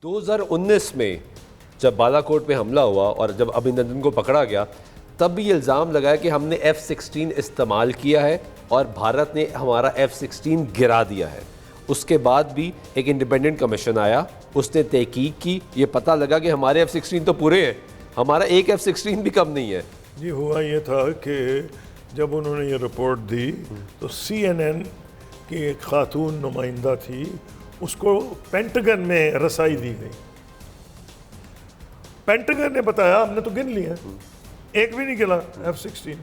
2019 में जब बालाकोट पे हमला हुआ और जब अभिनंदन को पकड़ा गया, तब भी ये इल्ज़ाम लगाया कि हमने F-16 इस्तेमाल किया है और भारत ने हमारा F-16 गिरा दिया है। उसके बाद भी एक इंडिपेंडेंट कमीशन आया, उसने तहकीक की, ये पता लगा कि हमारे F-16 तो पूरे हैं, हमारा एक F-16 भी कम नहीं है। जी, हुआ ये था कि जब उन्होंने ये रिपोर्ट दी तो CNN की एक खातून नुमाइंदा थी, उसको पेंटागन में रसाई दी गई। पेंटागन ने बताया हमने तो गिन लिया, एक भी नहीं गिला F-16।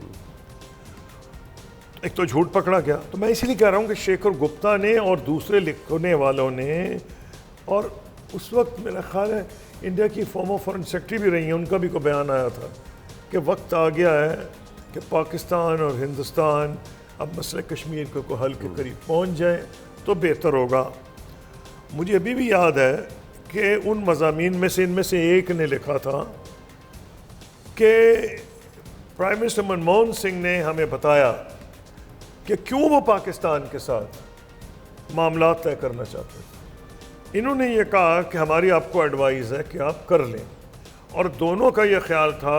एक तो झूठ पकड़ा गया। तो मैं इसीलिए कह रहा हूँ कि शेखर गुप्ता ने और दूसरे लिखने वालों ने, और उस वक्त मेरा ख्याल है इंडिया की फॉर्मर फॉरेन सेक्रेटरी भी रही हैं, उनका भी कोई बयान आया था कि वक्त आ गया है कि पाकिस्तान और हिंदुस्तान अब मसले कश्मीर को हल के करीब पहुँच जाए तो बेहतर होगा। मुझे अभी भी याद है कि उन मज़ामीन में से इनमें से एक ने लिखा था कि प्राइम मिनिस्टर मनमोहन सिंह ने हमें बताया कि क्यों वो पाकिस्तान के साथ मामला तय करना चाहते हैं। इन्होंने ये कहा कि हमारी आपको एडवाइस है कि आप कर लें, और दोनों का ये ख्याल था,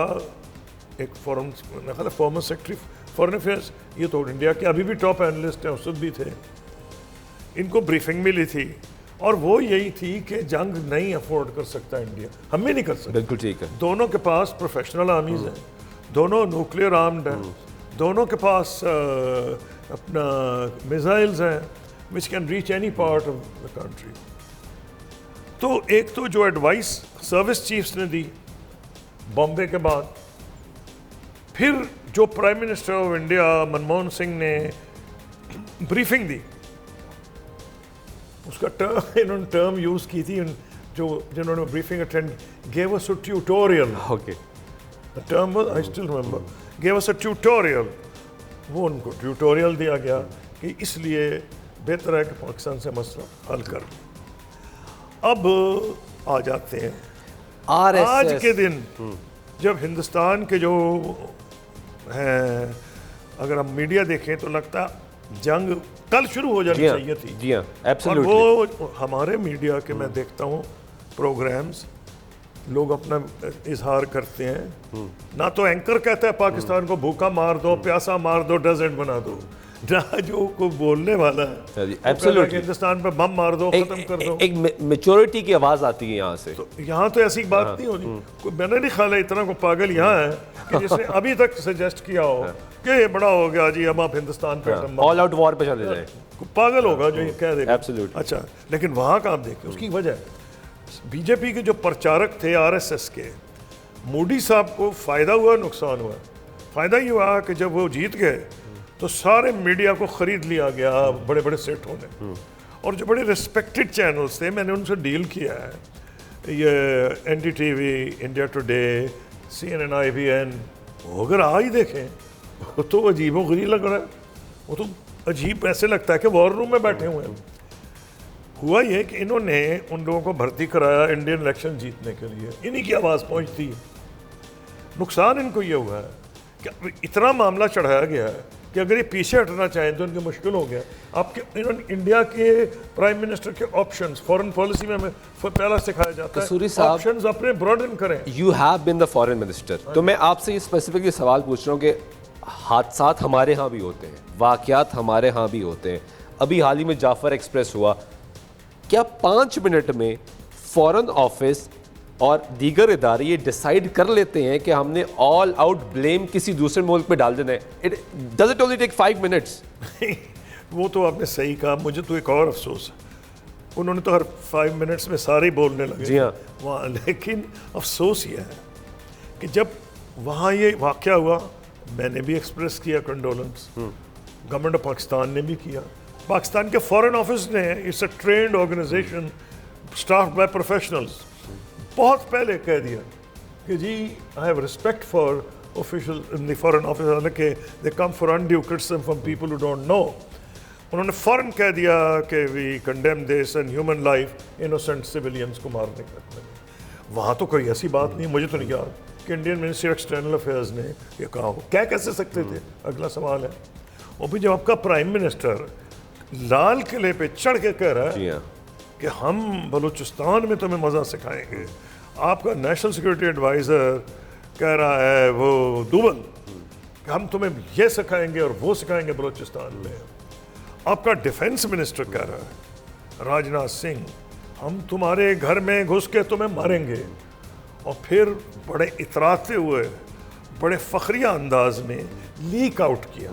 एक फॉर्मर सेक्रेटरी फॉरेन अफेयर्स, ये तो इंडिया के अभी भी टॉप एनालिस्ट हैं, उस वक्त भी थे, इनको ब्रीफिंग मिली थी और वो यही थी कि जंग नहीं अफोर्ड कर सकता इंडिया, हम भी नहीं कर सकते। बिल्कुल ठीक है। दोनों के पास प्रोफेशनल आर्मीज हैं, दोनों न्यूक्लियर आर्म्ड हैं, दोनों के पास अपना मिसाइल्स हैं which can reach any part of the country. तो एक तो जो एडवाइस सर्विस चीफ्स ने दी बॉम्बे के बाद, फिर जो prime minister of India Manmohan Singh ने ब्रीफिंग दी, उसका टर्म इन्होंने टर्म यूज़ की थी, जो जिन्होंने briefing attend, gave us a tutorial. Okay, the term was, I still remember, gave us a tutorial. वो उनको ट्यूटोरियल दिया गया कि इसलिए बेहतर है कि पाकिस्तान से मसला हल कर लें। अब आ जाते हैं आज के दिन, जब हिंदुस्तान के जो हैं, अगर हम मीडिया देखें तो लगता जंग कल शुरू हो जानी चाहिए थी। जी हाँ, एब्सोल्युटली। और वो हमारे मीडिया के मैं देखता हूँ प्रोग्राम्स, लोग अपना इजहार करते हैं, ना तो एंकर कहता है पाकिस्तान को भूखा मार दो, प्यासा मार दो, डेजर्ट बना दो, ना जो को बोलने वाला है एब्सोल्युटली हिंदुस्तान पे बम मार दो, खत्म कर दो। एक मेच्योरिटी की आवाज आती है यहाँ से। तो यहाँ तो ऐसी बात नहीं होनी। कोई मैंने नहीं ख्याल है इतना को पागल यहाँ है कि जिसने अभी तक सजेस्ट किया हो कि ये बड़ा हो गया जी, अब आप हिंदुस्तान पे ऑल आउट वॉर पे चले जाए, पागल होगा जो ये कह देगा। एब्सोल्युटली। अच्छा, लेकिन वहाँ का आप देखिए, उसकी वजह बीजेपी के जो प्रचारक थे आरएसएस के, मोदी साहब को फायदा हुआ नुकसान हुआ। फायदा ये हुआ कि जब वो जीत गए तो सारे मीडिया को खरीद लिया गया बड़े बड़े सेठों ने, और जो बड़े रिस्पेक्टेड चैनल्स थे, मैंने उनसे डील किया है, ये NDTV, India today, CNN, IBN, अगर आ ही देखें वो तो अजीब गरीब लग रहा है, वो तो अजीब ऐसे लगता है कि वॉर रूम में बैठे हुए हैं। हुआ ये कि इन्होंने उन लोगों को भर्ती कराया इंडियन इलेक्शन जीतने के लिए, इन्हीं की आवाज़ पहुंचती है। नुकसान इनको ये हुआ है कि इतना मामला चढ़ाया गया है कि अगर ये पीछे हटना चाहें तो इनकी मुश्किल हो गया। आपके इन्होंने इंडिया के प्राइम मिनिस्टर के ऑप्शंस, फॉरेन पॉलिसी में हमें पहला सिखाया जाता है, ऑप्शंस अपने ब्रॉडन करें। You have been the foreign minister, तो मैं आपसे ये स्पेसिफिकली सवाल पूछ रहा हूँ कि हादसात हमारे यहाँ भी होते हैं, वाक़यात हमारे यहाँ भी होते हैं। अभी हाल ही में जाफर एक्सप्रेस हुआ, क्या 5 मिनट में फॉरेन ऑफिस और दीगर इदारे ये डिसाइड कर लेते हैं कि हमने ऑल आउट ब्लेम किसी दूसरे मुल्क पे डाल देना है? Does it only take 5 minutes? वो तो आपने सही कहा। मुझे तो एक और अफसोस है, उन्होंने तो हर 5 मिनट्स में सारे बोलने लगे। जी हाँ। वहाँ लेकिन अफसोस ये है कि जब वहाँ ये वाक़या हुआ, मैंने भी एक्सप्रेस किया कंडोलेंस, गवर्नमेंट ऑफ पाकिस्तान ने भी किया, पाकिस्तान के फॉरेन ऑफिस ने, it's a trained organization staffed by professionals, बहुत पहले कह दिया कि जी I have respect for official in the foreign office, हालांकि they come for undue criticism from people who don't know. उन्होंने फ़ौरन कह दिया कि we condemn this and human life, innocent civilians को मारने का। वहाँ तो कोई ऐसी बात नहीं, मुझे तो नहीं याद कि Indian ministry of external affairs ने ये कहा हो। क्या कैसे सकते थे, अगला सवाल है। और भी जब आपका प्राइम मिनिस्टर लाल किले पे चढ़ के कह रहा है कि हम बलूचिस्तान में तुम्हें मज़ा सिखाएंगे। आपका नेशनल सिक्योरिटी एडवाइज़र कह रहा है, वो दुबल, कि हम तुम्हें ये सिखाएंगे और वो सिखाएंगे बलूचिस्तान में। आपका डिफेंस मिनिस्टर कह रहा है, राजनाथ सिंह, हम तुम्हारे घर में घुस के तुम्हें मारेंगे। और फिर बड़े इतराते हुए, बड़े फखरिया अंदाज में लीक आउट किया,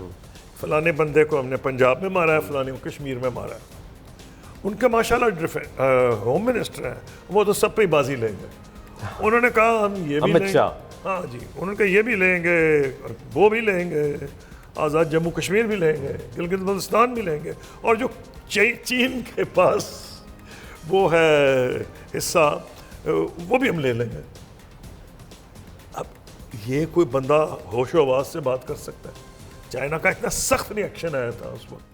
फलाने बंदे को हमने पंजाब में मारा है, फलाने को कश्मीर में मारा है। उनके माशाल्लाह होम मिनिस्टर हैं, वो तो सब पे ही बाजी लेंगे। उन्होंने कहा हम ये भी अमित लेंगे, शाह। हाँ जी, उन्होंने कहा ये भी लेंगे, वो भी लेंगे, आज़ाद जम्मू कश्मीर भी लेंगे, गिलगित बल्तिस्तान भी लेंगे, और जो चीन के पास वो है हिस्सा, वो भी हम ले लेंगे। अब ये कोई बंदा होशो आवाज से बात कर सकता है? चाइना का इतना सख्त रिएक्शन आया था उस वक्त।